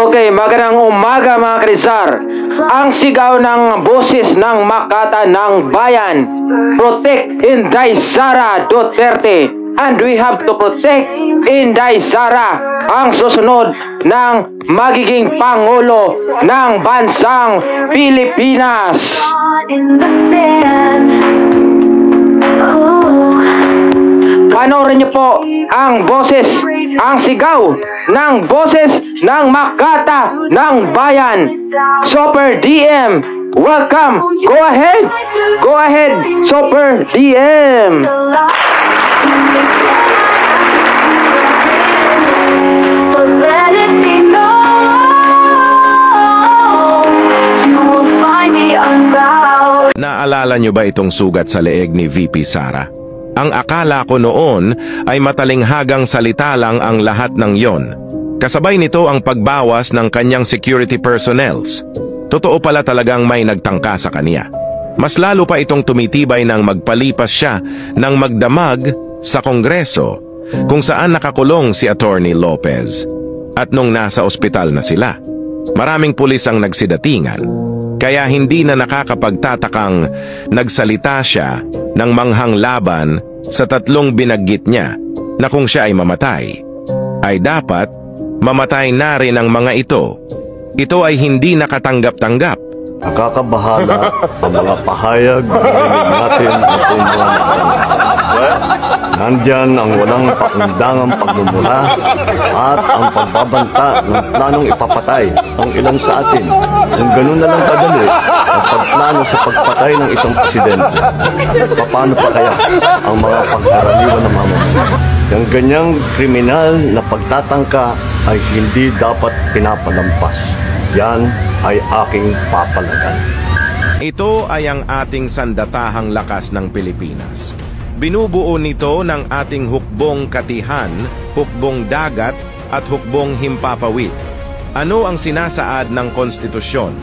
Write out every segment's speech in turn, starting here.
Okay, magandang umaga mga Karisar. Ang sigaw ng boses ng Makata ng Bayan, protect Inday Sara Duterte. And we have to protect Inday Sara, ang susunod ng magiging Pangulo ng bansang Pilipinas. Panoorin niyo po ang boses, ang sigaw ng boses ng Makata ng Bayan. Super DM, welcome. Go ahead, Super DM. Naalala nyo ba itong sugat sa leeg ni VP Sara? Ang akala ko noon ay matalinghagang salita lang ang lahat ng yon. Kasabay nito ang pagbawas ng kanyang security personnels. Totoo pala talagang may nagtangka sa kanya. Mas lalo pa itong tumitibay nang magpalipas siya ng magdamag sa Kongreso kung saan nakakulong si Attorney Lopez. At nung nasa ospital na sila, maraming pulis ang nagsidatingan. Kaya hindi na nakakapagtatakang nagsalita siya ng manghang laban sa tatlong binaggit niya na kung siya ay mamatay, ay dapat mamatay na rin ang mga ito. Ito ay hindi nakatanggap-tanggap. Nakakabahala ang mga pahayag na narinig natin noong mga nakaraan. Nandyan ang walang pakundangang pagmumula at ang pagbabanta ng planong ipapatay ang ilan sa atin. Kung ganun na lang kadali ang pagplano sa pagpatay ng isang presidente, paano pa kaya ang mga pagkaraniwan ng mamamayan? Yung ganyang kriminal na pagtatangka ay hindi dapat pinapalampas. Yan ay aking papalagan. Ito ay ang ating sandatahang lakas ng Pilipinas. Binubuo nito ng ating hukbong katihan, hukbong dagat at hukbong himpapawid. Ano ang sinasaad ng konstitusyon?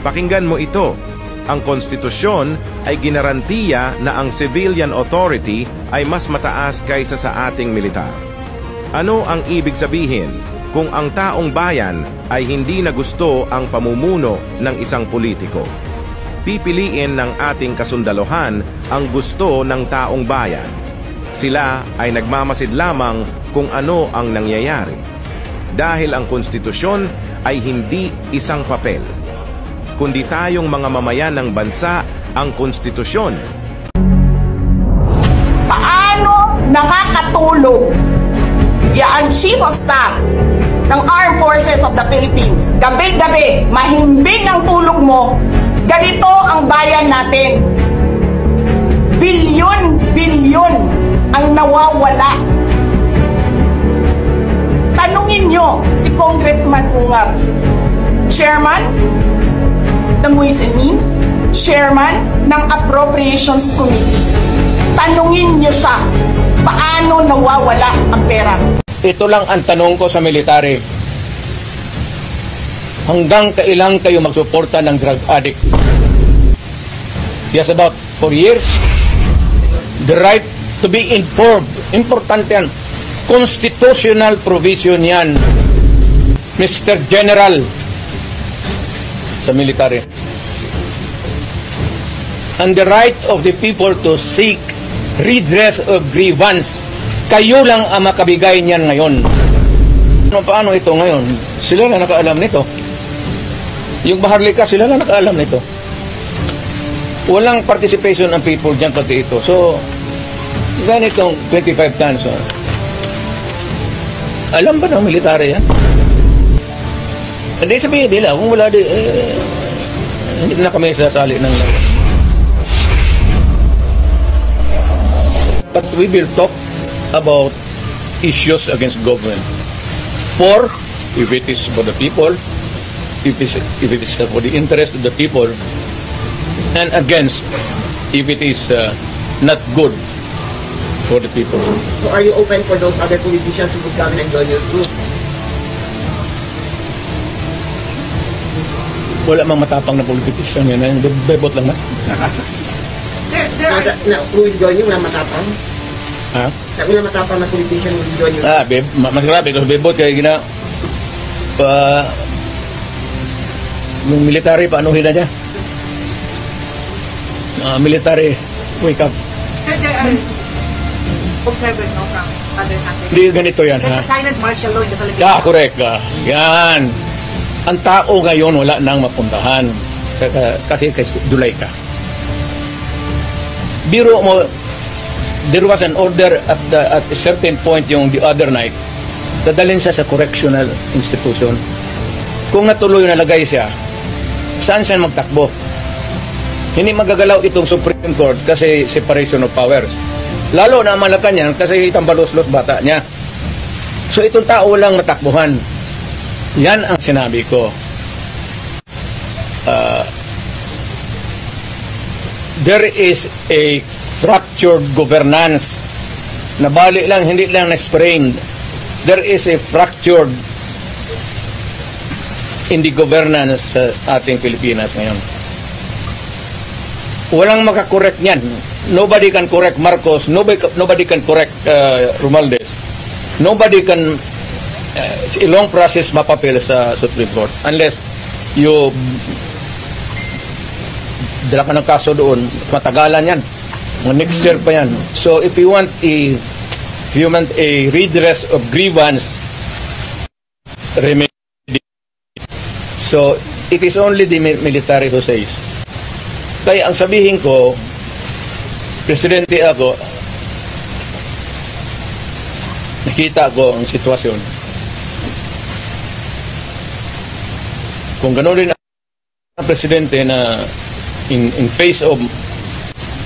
Pakinggan mo ito. Ang konstitusyon ay ginarantiya na ang civilian authority ay mas mataas kaysa sa ating militar. Ano ang ibig sabihin kung ang taong bayan ay hindi na gusto ang pamumuno ng isang politiko? Pipiliin ng ating kasundaluhan ang gusto ng taong bayan. Sila ay nagmamasid lamang kung ano ang nangyayari. Dahil ang konstitusyon ay hindi isang papel, kundi tayong mga mamayan ng bansa ang konstitusyon. Paano nakakatulog ang Chief of Staff ng Armed Forces of the Philippines? Gabi-gabi, mahimbing ang tulog mo. Ganito ang bayan natin. Bilyon ang nawawala. Tanungin nyo si Congressman Ungab, Chairman ng Ways and Means, Chairman ng Appropriations Committee. Tanungin nyo siya, paano nawawala ang pera? Ito lang ang tanong ko sa military. Hanggang kailan kayo magsuporta ng drug addict? Yes, about 4 years. The right to be informed. Importante yan. Constitutional provision yan, Mr. General, sa military. And the right of the people to seek redress of grievance. Kayo lang ang makabigay niyan ngayon. Paano ito ngayon? Sila na nakaalam nito. Yung Maharlika, sila lang nakaalam nito. Walang participation ng people dyan pati ito. So, ganitong 25 tons. Alam ba ng military yan? Hindi sabihin nila, kung wala di, hindi na kami sasali ng... But we will talk about issues against government. For, if it is for the people, if it is for the interest of the people, and against if it is not good for the people. So are you open for those other politicians who would come and join your group? Wala mang matapang na politician yan. Bebot lang na. Who will join you na matapang? Ha? Sa una matapang na politician will join you. Mas grabe kasi bebot kaya yung military paanuhin na niya. Military wake up. Sir, there are observers no, from other countries. Hindi ganito yan, There's ha? a silent martial law in the Philippines. Correct. Yan. Ang tao ngayon wala nang mapuntahan kasi dulay ka. Biro mo, there was an order at a certain point yung the other night, dadalhin siya sa correctional institution. Kung natuloy nalagay siya, saan siya magtakbo? Hindi magagalaw itong Supreme Court kasi separation of powers. Lalo na Malacanang kasi itambalos-los bata niya. So itong tao lang matakbuhan. Yan ang sinabi ko. There is a fractured governance. Nabali lang, hindi lang na-sprained. There is a fractured in the governance sa ating Pilipinas ngayon. Walang makakorek niyan. Nobody can correct Marcos. Nobody can correct Romualdez. Nobody can a long process mapapil sa Supreme Court unless you dala ka ng kaso doon, matagalan yan. Next year pa yan. So if you want a redress of grievance remedy, so it is only the military who says. Kaya ang sabihin ko, presidente ako, nakita ko ang sitwasyon. Kung gano'n rin ang presidente na in face of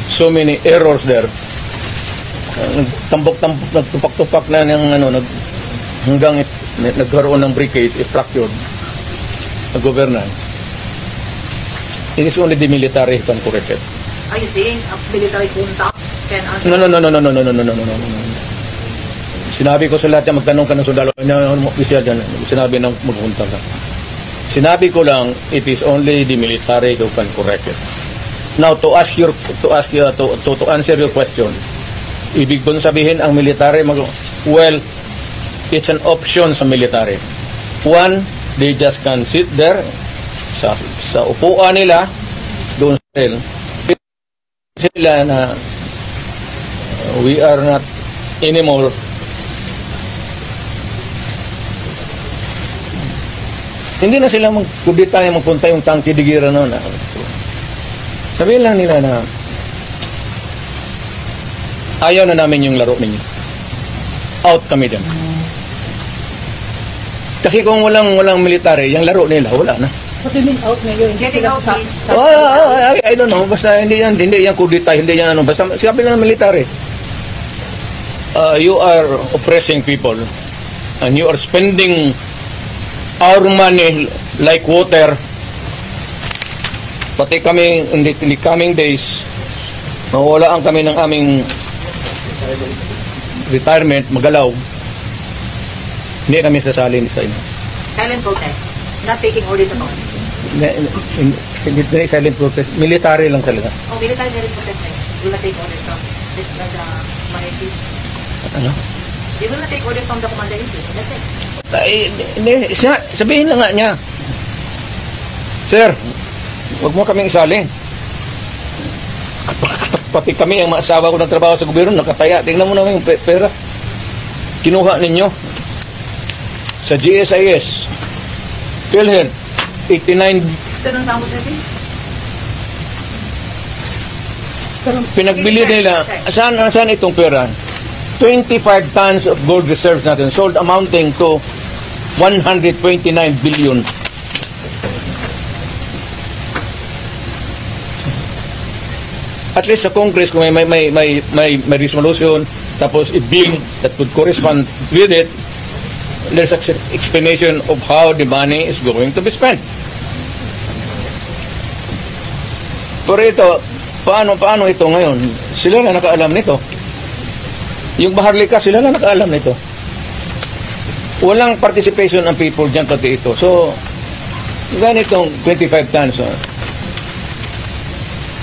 so many errors there, nagtambok-tambok, nagtupak-tupak na ng hanggang nagkaroon ng breakage, fractured na governance. It is only the military who can correct it. Are you saying a military junta can answer? No. Sinabi ko sa lahat yan, magtanong ka ng sundalo. Opisyal dyan, sinabi ng magpunta ka. Sinabi ko lang, it is only the military who can correct it. Now, to answer your question, ibig kong sabihin ang military, well, it's an option sa military. One, they just can sit there sa upuan nila doon sa cell. Sila na we are not anymore hindi na sila magkudita yung magpunta yung tangki digira noon. Sabihin lang nila na ayaw na namin yung laro ninyo. Out kami din. Kasi kung walang military, yung laro nila, wala na. What do you mean out ngayon? Getting out means... I don't know. Basta hindi yan kudita, hindi yan ano. Basta sabi na ng military. You are oppressing people and you are spending our money like water. Pati kami in the coming days, mawalaan kami ng aming retirement, magalaw. Hindi kami sasalin sa inyo. Silent protest. Not taking orders at all. Hindi silent protest. Military lang talaga. Oh, military protest eh. Will not take orders from the commander-in-chief. Ano? They will not take orders from the commander-in-chief. That's it. Sabihin na nga niya, Sir, huwag mo kaming isali. Pati kami, ang maasawa ko ng trabaho sa gobyerno, nakataya. Tingnan mo naman yung pera. Kinuha ninyo sa GSIS, PhilHealth, 89. Tanong tamo sa atin? Pinagbili nila, saan itong pera? 25 tons of gold reserves natin sold amounting to 129 billion. At least sa Congress, kung may resolution, tapos a bill that would correspond with it, there's an explanation of how the money is going to be spent. Pero ito, paano ito ngayon? Sila na nakaalam nito. Yung Maharlika, sila na nakaalam nito. Walang participation ng people dyan pati ito. So, ganitong 25 tons. Oh.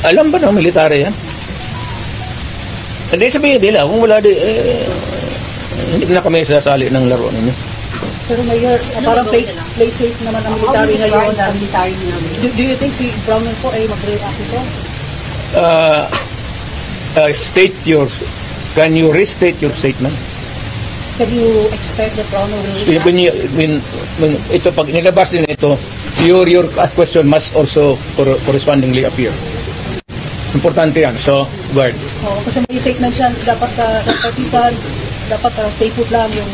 Alam ba ng military yan? Hindi sabihin nila, kung wala di, hindi na kami sasali ng laro ninyo. Pero Mayor, parang play safe naman ang military ngayon. Do you think si Brownell po ay mag-react ito? Can you restate your statement? Can you expect that Brownell will When ito, pag nilabas din ito, your question must also correspondingly appear. Importante yan. So, guard. Kasi may statement siya, dapat partisan, dapat stay put lang yung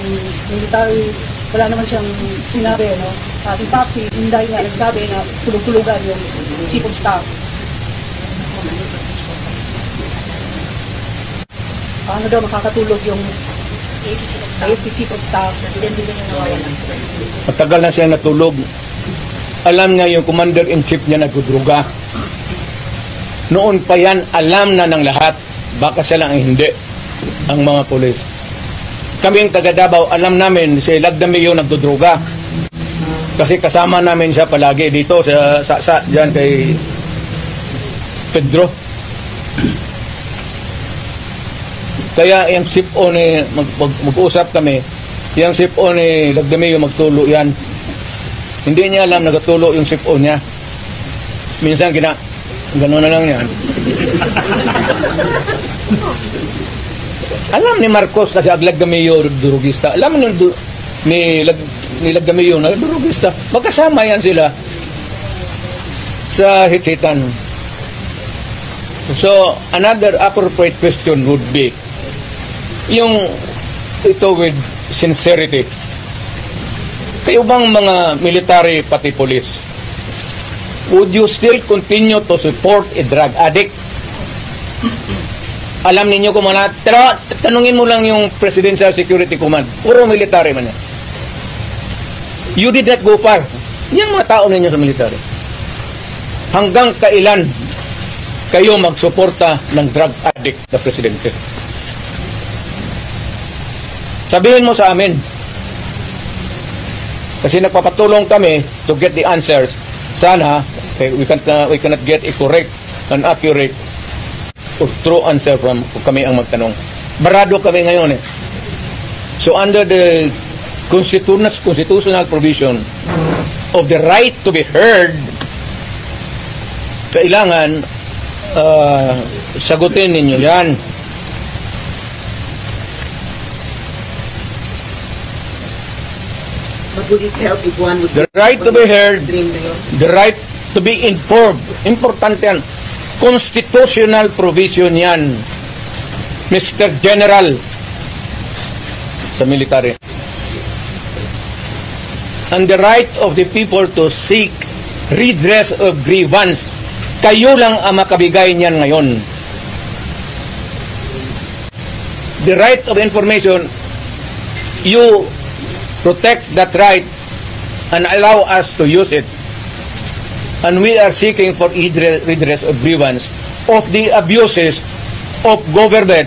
military. Wala naman siyang sinabi, no? In fact, si Inday nga nagsabi na tulog-tulugan yung chief of staff. Paano daw makakatulog yung AFP chief of staff? Matagal na siya natulog. Alam niya yung commander-in-chief niya nagdudruga. Noon pa yan, alam na ng lahat. Baka siya lang ang hindi, ang mga pulis. Kaming taga Davao, alam namin si Lagdameo nagdudruga. Kasi kasama namin siya palagi dito sa dyan kay Pedro. Kaya yung SIPO ni mag-usap kami, yung SIPO ni Lagdameo magtulo yan. Hindi niya alam nagtulo yung SIPO niya. Minsan gano'n na lang yan. Alam ni Marcos kasi Lagdameo durugista. Alam ni Lagdameo na durugista. Magkasama yan sila sa hit-hitan. So, another appropriate question would be yung ito with sincerity. Kayo bang mga military pati police, would you still continue to support a drug addict? Alam ninyo kung mga, pero tanungin mo lang yung Presidential Security Command, puro military man yan. You did not go far. Yung mga tao ninyo sa military. Hanggang kailan kayo magsuporta ng drug addict na presidente? Sabihin mo sa amin. Kasi nagpapatulong kami to get the answers. Sana, we cannot get a correct and accurate or true answer from kami ang magtanong. Barado kami ngayon eh. So under the constitutional provision of the right to be heard, kailangan sagutin ninyo yan. But would it help if one would... The right to be heard, the right to be informed. Importante yan. Constitutional provision yan, Mr. General sa military. And the right of the people to seek redress of grievance. Kayo lang ang makabigay niyan ngayon. The right of information, you protect that right and allow us to use it. And we are seeking for redress of grievance of the abuses of government